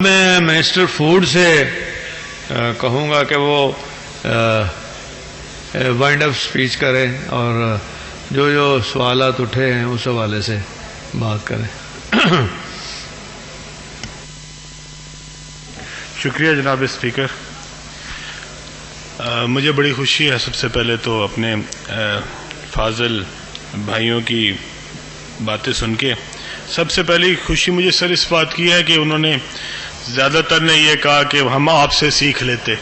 میں minister food سے کہوں گا کہ وہ وائنڈ اپ سپیچ کریں اور جو سوالات اٹھے ہیں اس حوالے سے بات کریں۔ شکریہ جناب اسپیکر۔ مجھے بڑی خوشی ہے سب سے پہلے تو اپنے فاضل بھائیوں کی باتیں سن کے۔ سب سے پہلی خوشی مجھے سر اس بات کی ہے کہ انہوں نے زیادہ تر نے یہ کہا کہ ہم آپ سے سیکھ لیتے،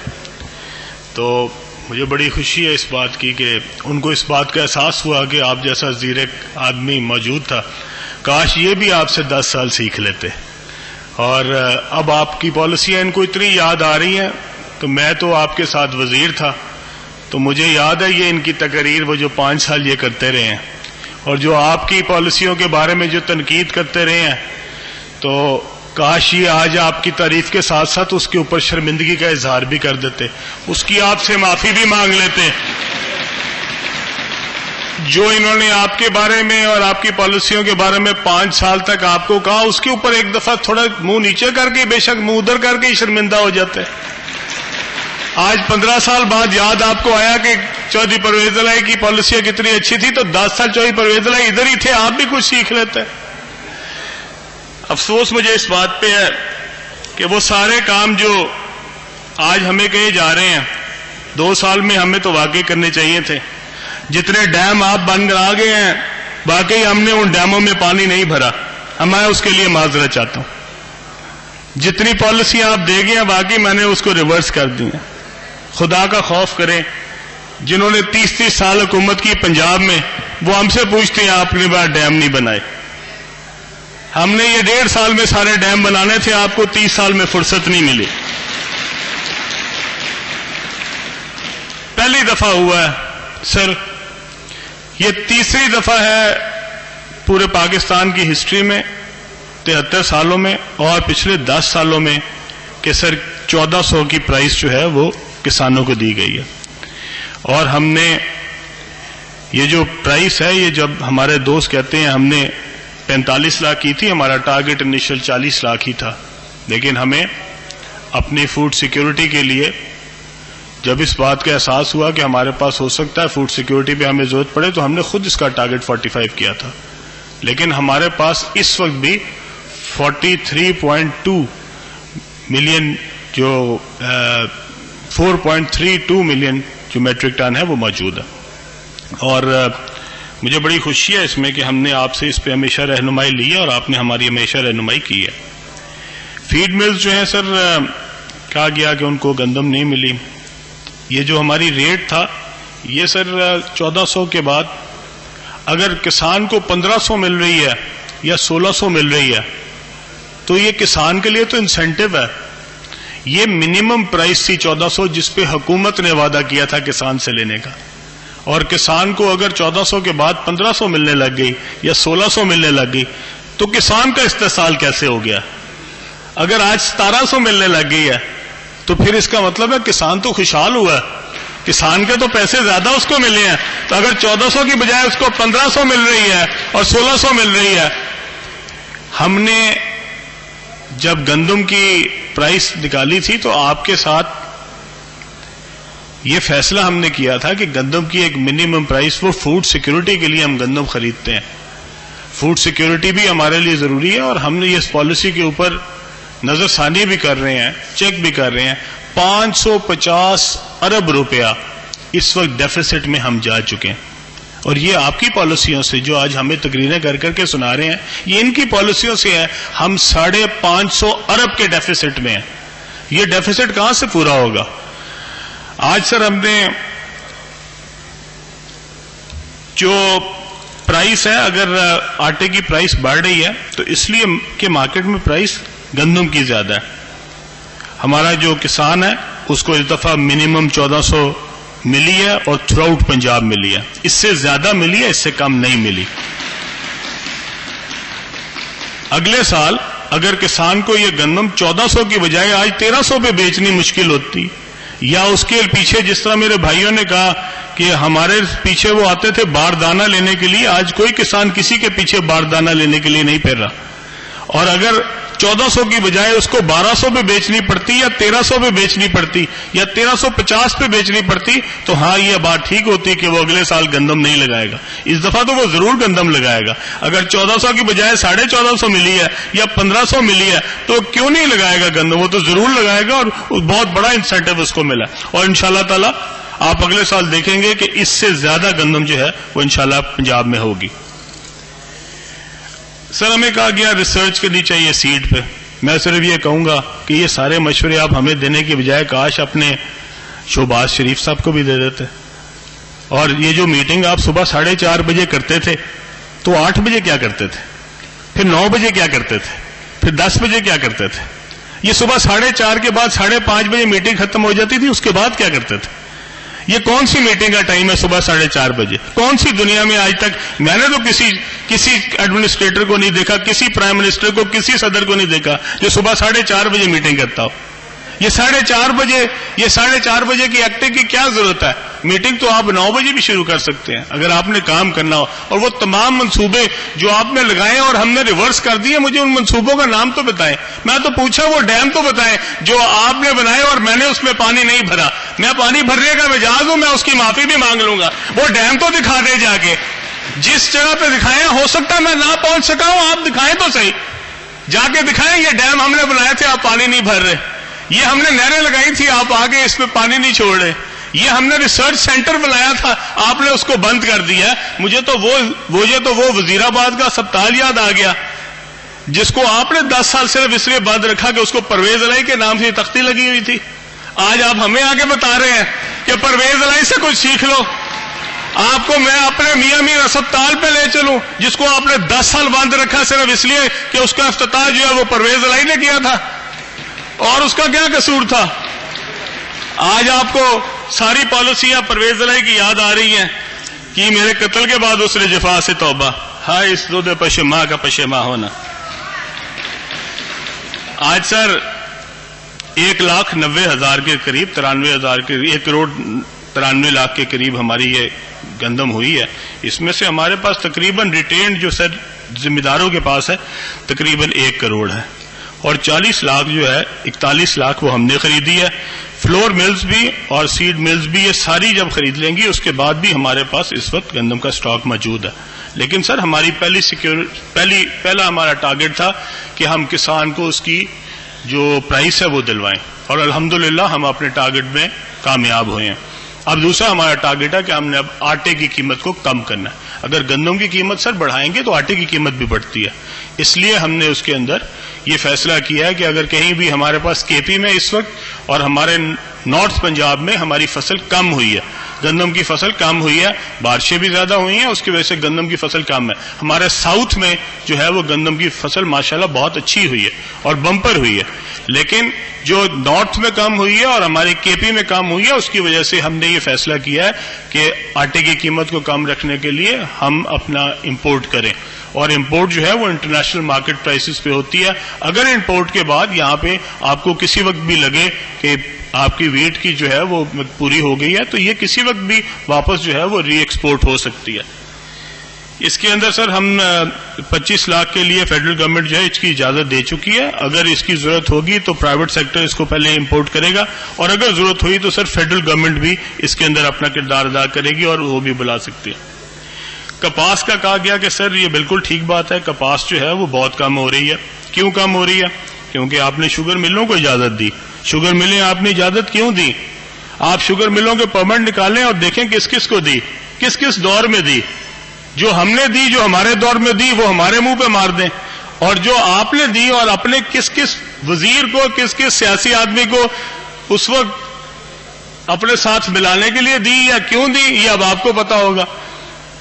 تو مجھے بڑی خوشی ہے اس بات کی کہ ان کو اس بات کا احساس ہوا کہ آپ جیسا زیرک آدمی موجود تھا، کاش یہ بھی آپ سے 10 سال سیکھ لیتے۔ اور اب آپ کی پالیسیاں ان کو اتنی یاد آ رہی ہیں، تو میں تو آپ کے ساتھ وزیر تھا، تو مجھے یاد ہے یہ ان کی تقریر وہ جو 5 سال یہ کرتے رہے ہیں، اور جو آپ کی پالیسیوں کے بارے میں جو تنقید کرتے رہے ہیں، تو کاش یہ آج آپ کی تعریف کے ساتھ ساتھ اس کے اوپر شرمندگی کا اظہار بھی کر دیتے، اس کی آپ سے معافی بھی مانگ لیتے۔ جو انہوں نے آپ کے بارے میں اور آپ کی پالیسیوں کے بارے میں 5 سال تک آپ کو کہا، اس کے اوپر ایک دفعہ تھوڑا منہ نیچے کر کے، بے شک منہ ادھر کر کے شرمندہ ہو جاتے۔ آج 15 سال بعد یاد آپ کو آیا کہ چودھری پرویز الہی کی پالیسیاں کتنی اچھی تھی، تو 10 سال چودھری پرویز الہی ادھر ہی تھے، آپ بھی کچھ سیکھ لیتے۔ افسوس مجھے اس بات پہ ہے کہ وہ سارے کام جو آج ہمیں کہے جا رہے ہیں 2 سال میں ہمیں تو واقعی کرنے چاہیے تھے۔ جتنے ڈیم آپ بن کر آ گئے ہیں، واقعی ہم نے ان ڈیموں میں پانی نہیں بھرا، میں اس کے لیے معذرت چاہتا ہوں۔ جتنی پالیسیاں آپ دے گئے ہیں، واقعی میں نے اس کو ریورس کر دی ہیں۔ خدا کا خوف کریں، جنہوں نے 30 سال حکومت کی پنجاب میں، وہ ہم سے پوچھتے ہیں آپ نے بار ڈیم نہیں بنائے۔ ہم نے یہ 1.5 سال میں سارے ڈیم بنانے تھے، آپ کو 30 سال میں فرصت نہیں ملی۔ پہلی دفعہ ہوا ہے سر، یہ تیسری دفعہ ہے پورے پاکستان کی ہسٹری میں 73 سالوں میں اور پچھلے 10 سالوں میں کہ سر 1400 کی پرائس جو ہے وہ کسانوں کو دی گئی ہے۔ اور ہم نے یہ جو پرائس ہے، یہ جب ہمارے دوست کہتے ہیں ہم نے 45 لاکھ کی تھی، ہمارا ٹارگٹ انیشل 40 لاکھ ہی تھا، لیکن ہمیں اپنی فوڈ سیکیورٹی کے لیے جب اس بات کا احساس ہوا کہ ہمارے پاس ہو سکتا ہے فوڈ سیکیورٹی پہ ہمیں ضرورت پڑے، تو ہم نے خود اس کا ٹارگٹ 45 کیا تھا، لیکن ہمارے پاس اس وقت بھی 43.2 ملین جو 4.32 ملین جو میٹرک ٹن ہے وہ موجود ہے۔ اور مجھے بڑی خوشی ہے اس میں کہ ہم نے آپ سے اس پہ ہمیشہ رہنمائی لی ہے اور آپ نے ہماری ہمیشہ رہنمائی کی ہے۔ فیڈ ملز جو ہیں سر، کہا گیا کہ ان کو گندم نہیں ملی۔ یہ جو ہماری ریٹ تھا، یہ سر 1400 کے بعد اگر کسان کو 1500 مل رہی ہے یا 1600 مل رہی ہے، تو یہ کسان کے لیے تو انسینٹو ہے۔ یہ منیمم پرائس تھی 1400، جس پہ حکومت نے وعدہ کیا تھا کسان سے لینے کا، اور کسان کو اگر 1400 کے بعد 1500 ملنے لگ گئی یا 1600 ملنے لگ گئی، تو کسان کا استحصال کیسے ہو گیا؟ اگر آج 1700 ملنے لگ گئی ہے، تو پھر اس کا مطلب ہے کسان تو خوشحال ہوا ہے، کسان کے تو پیسے زیادہ اس کو ملے ہیں۔ تو اگر 1400 کی بجائے اس کو 1500 مل رہی ہے اور 1600 مل رہی ہے، ہم نے جب گندم کی پرائس نکالی تھی تو آپ کے ساتھ یہ فیصلہ ہم نے کیا تھا کہ گندم کی ایک منیمم پرائس، وہ فوڈ سیکیورٹی کے لیے ہم گندم خریدتے ہیں، فوڈ سیکیورٹی بھی ہمارے لیے ضروری ہے، اور ہم نے اس پالیسی کے اوپر نظر ثانی بھی کر رہے ہیں، چیک بھی کر رہے ہیں۔ 550 ارب روپیہ اس وقت ڈیفیسٹ میں ہم جا چکے ہیں، اور یہ آپ کی پالیسیوں سے جو آج ہمیں تقریریں کر کر کے سنا رہے ہیں، یہ ان کی پالیسیوں سے ہے۔ ہم 550 ارب کے ڈیفیسٹ میں ہیں۔ یہ ڈیفیسٹ کہاں سے پورا ہوگا؟ آج سر ہم نے جو پرائس ہے، اگر آٹے کی پرائس بڑھ رہی ہے تو اس لیے کہ مارکیٹ میں پرائس گندم کی زیادہ ہے۔ ہمارا جو کسان ہے اس کو اس دفعہ منیمم 1400 ملی ہے اور تھرو آؤٹ پنجاب ملی ہے، اس سے زیادہ ملی ہے، اس سے کم نہیں ملی۔ اگلے سال اگر کسان کو یہ گندم 1400 کی بجائے آج 1300 پہ بیچنی مشکل ہوتی، یا اس کے پیچھے جس طرح میرے بھائیوں نے کہا کہ ہمارے پیچھے وہ آتے تھے باردانہ لینے کے لیے، آج کوئی کسان کسی کے پیچھے باردانہ لینے کے لیے نہیں پھر رہا، اور اگر 1400 کی بجائے اس کو 1200 پہ بیچنی پڑتی یا 1300 پہ بیچنی پڑتی یا 1350 پہ بیچنی پڑتی تو ہاں یہ بات ٹھیک ہوتی کہ وہ اگلے سال گندم نہیں لگائے گا. اس دفعہ تو وہ ضرور گندم لگائے گا. اگر 1400 کی بجائے 1450 ملی ہے یا 1500 ملی ہے تو کیوں نہیں لگائے گا گندم؟ وہ تو ضرور لگائے گا اور بہت بڑا انسینٹو اس کو ملا. اور انشاءاللہ تعالی آپ اگلے سال دیکھیں گے کہ اس سے زیادہ گندم جو ہے وہ انشاءاللہ پنجاب میں ہوگی. سر ہمیں کہا گیا ریسرچ کرنی چاہیے سیڈ پہ. میں صرف یہ کہوں گا کہ یہ سارے مشورے آپ ہمیں دینے کے بجائے کاش اپنے شہباز شریف صاحب کو بھی دے دیتے. اور یہ جو میٹنگ آپ صبح 4:30 بجے کرتے تھے تو 8 بجے کیا کرتے تھے؟ پھر 9 بجے کیا کرتے تھے؟ پھر 10 بجے کیا کرتے تھے؟ یہ صبح 4:30 کے بعد 5:30 بجے میٹنگ ختم ہو جاتی تھی، اس کے بعد کیا کرتے تھے؟ یہ کون سی میٹنگ کا ٹائم ہے صبح 4:30 بجے؟ کون سی دنیا میں آج تک میں نے تو کسی ایڈمنسٹریٹر کو نہیں دیکھا، کسی پرائم منسٹر کو، کسی صدر کو نہیں دیکھا جو صبح 4:30 بجے میٹنگ کرتا ہو. یہ 4:30 بجے کی ایکٹنگ کی کیا ضرورت ہے؟ میٹنگ تو آپ 9 بجے بھی شروع کر سکتے ہیں اگر آپ نے کام کرنا ہو. اور وہ تمام منصوبے جو آپ نے لگائے اور ہم نے ریورس کر دیے، مجھے ان منصوبوں کا نام تو بتائیں. میں تو پوچھا وہ ڈیم تو بتائیں جو آپ نے بنائے اور میں نے اس میں پانی نہیں بھرا. میں پانی بھرنے کا مجاز ہوں، میں اس کی معافی بھی مانگ لوں گا. وہ ڈیم تو دکھا دے جا کے، جس جگہ پہ دکھائیں. ہو سکتا ہے میں نہ پہنچ سکا ہوں، آپ دکھائیں تو صحیح، جا کے دکھائیں یہ ڈیم ہم نے بنائے تھے، آپ پانی نہیں بھر رہے. یہ ہم نے نہریں لگائی تھی، آپ آگے اس میں پانی نہیں چھوڑ رہے. یہ ہم نے ریسرچ سینٹر بنایا تھا، آپ نے اس کو بند کر دیا. مجھے تو وہ وزیر آباد کا ہسپتال یاد آ گیا جس کو آپ نے 10 سال صرف اس لیے بند رکھا کہ اس کو پرویز علائی کے نام سے تختی لگی ہوئی تھی. آج آپ ہمیں آگے بتا رہے ہیں کہ پرویز علائی سے کچھ سیکھ لو. آپ کو میں اپنے میاں میر ہسپتال پہ لے چلوں جس کو آپ نے 10 سال بند رکھا صرف اس لیے کہ اس کا افتتاح جو ہے وہ پرویز علائی نے کیا تھا، اور اس کا کیا قصور تھا؟ آج آپ کو ساری پالیسیاں پرویز علائی کی یاد آ رہی ہیں کہ میرے قتل کے بعد اس نے جفا سے توبہ، ہائے اس دودھ پشما کا پشما ہونا. آج سر 1,90,000 کے قریب 93,000 کے 1,93,00,000 کے قریب ہماری یہ گندم ہوئی ہے. اس میں سے ہمارے پاس تقریباً ریٹینڈ جو سر ذمہ داروں کے پاس ہے تقریباً 1 کروڑ ہے، اور 40 لاکھ جو ہے 41 لاکھ وہ ہم نے خریدی ہے. فلور ملز بھی اور سیڈ ملز بھی یہ ساری جب خرید لیں گی اس کے بعد بھی ہمارے پاس اس وقت گندم کا سٹاک موجود ہے. لیکن سر ہماری پہلا ہمارا ٹارگٹ تھا کہ ہم کسان کو اس کی جو پرائس ہے وہ دلوائیں، اور الحمدللہ ہم اپنے ٹارگٹ میں کامیاب ہوئے ہیں. اب دوسرا ہمارا ٹارگٹ ہے کہ ہم نے اب آٹے کی قیمت کو کم کرنا ہے. اگر گندم کی قیمت سر بڑھائیں گے تو آٹے کی قیمت بھی بڑھتی ہے. اس لیے ہم نے اس کے اندر یہ فیصلہ کیا ہے کہ اگر کہیں بھی ہمارے پاس کے پی میں اس وقت اور ہمارے نارتھ پنجاب میں ہماری فصل کم ہوئی ہے، گندم کی فصل کم ہوئی ہے، بارشیں بھی زیادہ ہوئی ہیں، اس کی وجہ سے گندم کی فصل کم ہے. ہمارے ساؤتھ میں جو ہے وہ گندم کی فصل ماشاءاللہ بہت اچھی ہوئی ہے اور بمپر ہوئی ہے. لیکن جو نارتھ میں کم ہوئی ہے اور ہمارے کے پی میں کم ہوئی ہے، اس کی وجہ سے ہم نے یہ فیصلہ کیا ہے کہ آٹے کی قیمت کو کم رکھنے کے لیے ہم اپنا امپورٹ کریں. اور امپورٹ جو ہے وہ انٹرنیشنل مارکیٹ پرائسز پہ ہوتی ہے. اگر امپورٹ کے بعد یہاں پہ آپ کو کسی وقت بھی لگے کہ آپ کی ویٹ کی جو ہے وہ پوری ہو گئی ہے تو یہ کسی وقت بھی واپس جو ہے وہ ری ایکسپورٹ ہو سکتی ہے. اس کے اندر سر ہم 25 لاکھ کے لیے فیڈرل گورنمنٹ جو ہے اس کی اجازت دے چکی ہے. اگر اس کی ضرورت ہوگی تو پرائیویٹ سیکٹر اس کو پہلے امپورٹ کرے گا، اور اگر ضرورت ہوئی تو سر فیڈرل گورنمنٹ بھی اس کے اندر اپنا کردار ادا کرے گی اور وہ بھی بلا سکتی ہے. کپاس کا کہا گیا کہ سر یہ بالکل ٹھیک بات ہے، کپاس جو ہے وہ بہت کم ہو رہی ہے. کیوں کم ہو رہی ہے؟ کیونکہ آپ نے شوگر ملوں کو اجازت دی. شوگر ملیں آپ نے اجازت کیوں دی؟ آپ شوگر ملوں کے پرمٹ نکالیں اور دیکھیں کس کس کو دی، کس کس دور میں دی. جو ہم نے دی، جو ہمارے دور میں دی، وہ ہمارے منہ پہ مار دیں. اور جو آپ نے دی اور اپنے کس کس وزیر کو، کس کس سیاسی آدمی کو اس وقت اپنے ساتھ ملانے کے لیے دی یا کیوں دی، یہ اب آپ کو پتا ہوگا.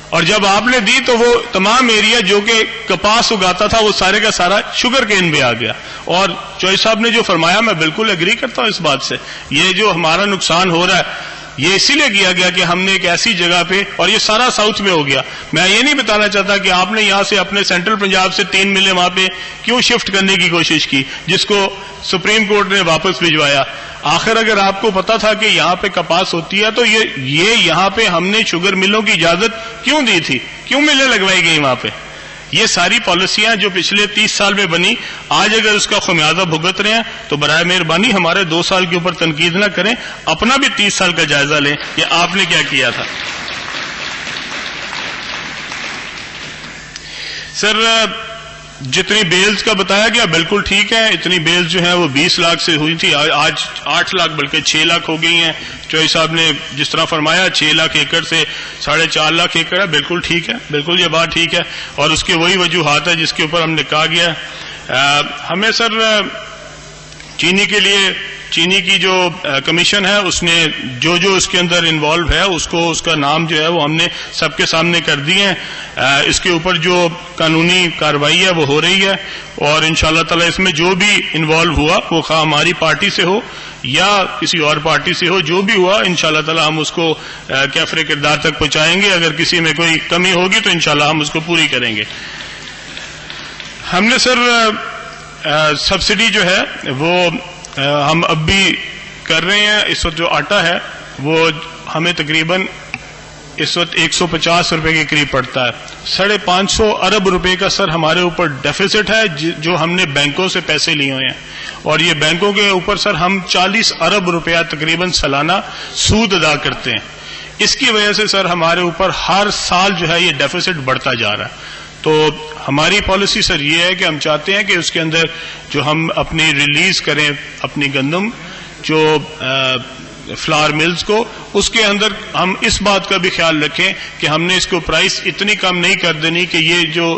اور جب آپ نے دی تو وہ تمام ایریا جو کہ کپاس اگاتا تھا وہ سارے کا سارا شوگر کین میں آ گیا. اور چوئی صاحب نے جو فرمایا میں بالکل ایگری کرتا ہوں اس بات سے. یہ جو ہمارا نقصان ہو رہا ہے یہ اسی لیے کیا گیا کہ ہم نے ایک ایسی جگہ پہ، اور یہ سارا ساؤتھ میں ہو گیا. میں یہ نہیں بتانا چاہتا کہ آپ نے یہاں سے اپنے سینٹرل پنجاب سے 3 ملیں وہاں پہ کیوں شفٹ کرنے کی کوشش کی جس کو سپریم کورٹ نے واپس بھجوایا. آخر اگر آپ کو پتا تھا کہ یہاں پہ کپاس ہوتی ہے تو یہ یہاں پہ ہم نے شوگر ملوں کی اجازت کیوں دی تھی؟ کیوں ملیں لگوائی گئی وہاں پہ؟ یہ ساری پالیسیاں جو پچھلے 30 سال میں بنی، آج اگر اس کا خمیازہ بھگت رہے ہیں تو برائے مہربانی ہمارے 2 سال کے اوپر تنقید نہ کریں، اپنا بھی 30 سال کا جائزہ لیں کہ آپ نے کیا کیا تھا۔ سر جتنی بیلز کا بتایا گیا بالکل ٹھیک ہے، اتنی بیلز جو ہیں وہ 20 لاکھ سے ہوئی تھی، آج 8 لاکھ بلکہ 6 لاکھ ہو گئی ہیں۔ چوہی صاحب نے جس طرح فرمایا 6 لاکھ ایکڑ سے 4.5 لاکھ ایکڑ ہے، بالکل ٹھیک ہے، بالکل یہ بات ٹھیک ہے، اور اس کے وہی وجوہات ہے جس کے اوپر ہم نے کہا گیا۔ ہمیں سر چینی کے لیے چینی کی جو کمیشن ہے اس نے جو اس کے اندر انوالو ہے اس کا نام جو ہے وہ ہم نے سب کے سامنے کر دیے ہیں۔ اس کے اوپر جو قانونی کارروائی ہے وہ ہو رہی ہے، اور انشاءاللہ تعالی اس میں جو بھی انوالو ہوا وہ خواہ ہماری پارٹی سے ہو یا کسی اور پارٹی سے ہو، جو بھی ہوا انشاءاللہ تعالی ہم اس کو کیفر کردار تک پہنچائیں گے۔ اگر کسی میں کوئی کمی ہوگی تو انشاءاللہ ہم اس کو پوری کریں گے۔ ہم نے سر سبسڈی جو ہے وہ ہم اب بھی کر رہے ہیں۔ اس وقت جو آٹا ہے وہ ہمیں تقریباً اس وقت 150 روپے کے قریب پڑتا ہے۔ 550 ارب روپے کا سر ہمارے اوپر ڈیفیسٹ ہے جو ہم نے بینکوں سے پیسے لیے ہوئے ہیں، اور یہ بینکوں کے اوپر سر ہم 40 ارب روپیہ تقریباً سالانہ سود ادا کرتے ہیں۔ اس کی وجہ سے سر ہمارے اوپر ہر سال جو ہے یہ ڈیفیسٹ بڑھتا جا رہا ہے۔ تو ہماری پالیسی سر یہ ہے کہ ہم چاہتے ہیں کہ اس کے اندر جو ہم اپنی ریلیز کریں اپنی گندم جو فلاور ملز کو، اس کے اندر ہم اس بات کا بھی خیال رکھیں کہ ہم نے اس کو پرائس اتنی کم نہیں کر دینی کہ یہ جو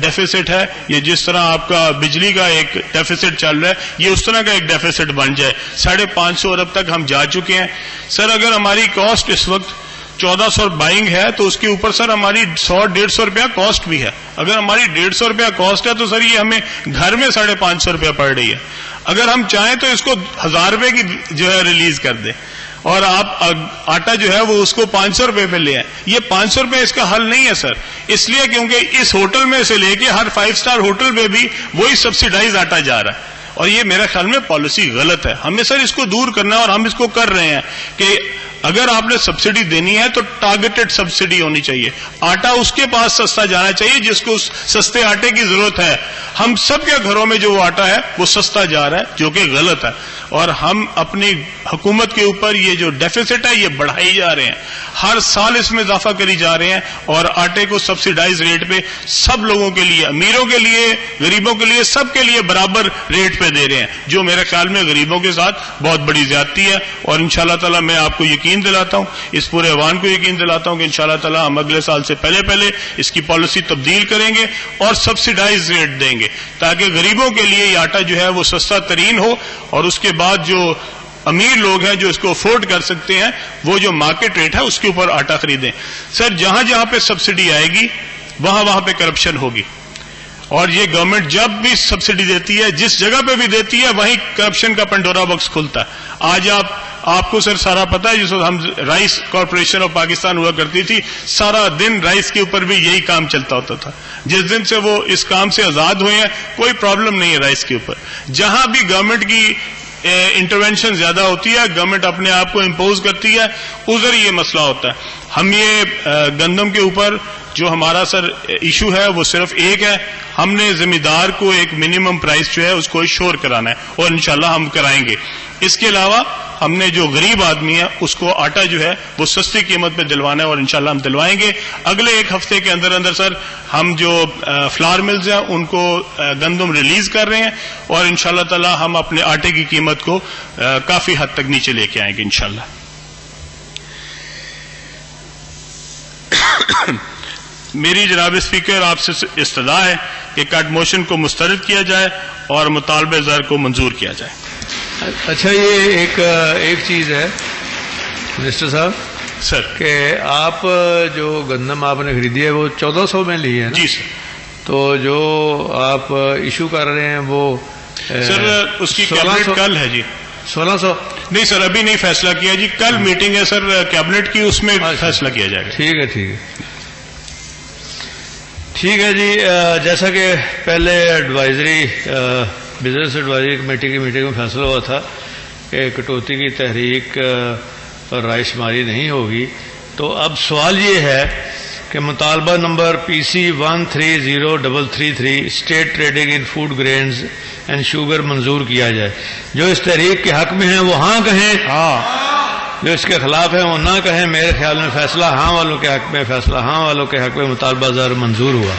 ڈیفیسٹ ہے، یہ جس طرح آپ کا بجلی کا ایک ڈیفیسٹ چل رہا ہے یہ اس طرح کا ایک ڈیفیسٹ بن جائے۔ 550 ارب تک ہم جا چکے ہیں۔ سر اگر ہماری کاسٹ اس وقت 1400 بائنگ ہے تو اس کے اوپر سر ہماری 100-150 روپیہ کاسٹ بھی ہے۔ اگر ہماری 150 روپیہ کاسٹ ہے تو سر یہ ہمیں گھر میں 550 روپیہ پڑ رہی ہے۔ اگر ہم چاہیں تو اس کو 1000 روپے کی جو ہے ریلیز کر دیں، اور آپ آٹا جو ہے وہ اس کو 500 روپے پہ لے آئیں۔ یہ 500 روپے اس کا حل نہیں ہے سر، اس لیے کیونکہ اس ہوٹل میں سے لے کے ہر 5 اسٹار ہوٹل میں بھی وہی سبسیڈائز آٹا جا رہا ہے، اور یہ میرے خیال میں پالیسی غلط ہے۔ ہمیں سر اس کو دور کرنا ہے، اور ہم اس کو کر رہے ہیں کہ اگر آپ نے سبسڈی دینی ہے تو ٹارگیٹڈ سبسڈی ہونی چاہیے۔ آٹا اس کے پاس سستا جانا چاہیے جس کو اس سستے آٹے کی ضرورت ہے۔ ہم سب کے گھروں میں جو آٹا ہے وہ سستا جا رہا ہے، جو کہ غلط ہے، اور ہم اپنی حکومت کے اوپر یہ جو ڈیفیسٹ ہے یہ بڑھائی جا رہے ہیں، ہر سال اس میں اضافہ کری جا رہے ہیں، اور آٹے کو سبسیڈائز ریٹ پہ سب لوگوں کے لیے، امیروں کے لیے، غریبوں کے لیے، سب کے لیے برابر ریٹ پہ دے رہے ہیں، جو میرے خیال میں غریبوں کے ساتھ بہت بڑی زیادتی ہے۔ اور انشاءاللہ تعالی میں آپ کو یقین دلاتا ہوں، اس پورے ایوان کو یقین دلاتا ہوں کہ انشاءاللہ تعالی ہم اگلے سال سے پہلے اس کی پالیسی تبدیل کریں گے اور سبسیڈائز ریٹ دیں گے، تاکہ غریبوں کے لیے یہ آٹا جو ہے وہ سستا ترین ہو، اور اس کے بعد جو امیر لوگ ہیں جو اس کو افورڈ کر سکتے ہیں وہ جو مارکیٹ ریٹ ہے اس کے اوپر آٹا خریدیں۔ سر جہاں جہاں پہ سبسڈی آئے گی وہاں پہ کرپشن ہوگی، اور یہ گورنمنٹ جب بھی سبسڈی دیتی ہے جس جگہ پہ بھی دیتی ہے وہیں کرپشن کا پنڈورا باکس کھلتا ہے۔ آج آپ کو سر سارا پتا ہے، جس وقت ہم رائس کارپوریشن آف پاکستان ہوا کرتی تھی سارا دن رائس کے اوپر بھی یہی کام چلتا ہوتا تھا۔ جس دن سے وہ اس کام سے آزاد ہوئے ہیں کوئی پرابلم نہیں ہے رائس کے اوپر۔ جہاں بھی گورنمنٹ کی انٹرونشن زیادہ ہوتی ہے، گورنمنٹ اپنے آپ کو امپوز کرتی ہے، ادھر یہ مسئلہ ہوتا ہے۔ ہم یہ گندم کے اوپر جو ہمارا سر ایشو ہے وہ صرف ایک ہے، ہم نے زمیندار کو ایک منیمم پرائس جو ہے اس کو ایشور کرانا ہے، اور انشاءاللہ ہم کرائیں گے۔ اس کے علاوہ ہم نے جو غریب آدمی ہے اس کو آٹا جو ہے وہ سستی قیمت پہ دلوانا ہے، اور انشاءاللہ ہم دلوائیں گے۔ اگلے ایک ہفتے کے اندر سر ہم جو فلاور ملز ہیں ان کو گندم ریلیز کر رہے ہیں، اور انشاءاللہ تعالی ہم اپنے آٹے کی قیمت کو کافی حد تک نیچے لے کے آئیں گے انشاءاللہ۔ میری جناب اسپیکر آپ سے استدعا ہے کہ کٹ موشن کو مسترد کیا جائے اور مطالبہ زر کو منظور کیا جائے۔ اچھا، یہ ایک چیز ہے منسٹر صاحب سر کہ آپ جو گندم آپ نے خریدی ہے وہ 1400 میں لی ہے نا؟ جی سر۔ تو جو آپ ایشو کر رہے ہیں وہ سر اس کی کیبنٹ کل ہے جی۔ 1600 نہیں سر، ابھی نہیں فیصلہ کیا جی، کل میٹنگ ہے سر کیبنٹ کی، اس میں فیصلہ کیا جائے گا۔ ٹھیک ہے جی۔ جیسا کہ پہلے بزنس ایڈوائزری کمیٹی کی میٹنگ میں فیصلہ ہوا تھا کہ کٹوتی کی تحریک پر رائے شماری نہیں ہوگی، تو اب سوال یہ ہے کہ مطالبہ number PC130333 state trading in food grains and sugar منظور کیا جائے. جو اس تحریک کے حق میں ہیں وہ ہاں کہیں, جو اس کے خلاف ہیں وہ نہ کہیں. میرے خیال میں فیصلہ ہاں والوں کے حق میں, فیصلہ ہاں والوں کے حق میں مطالبہ ظاہر منظور ہوا.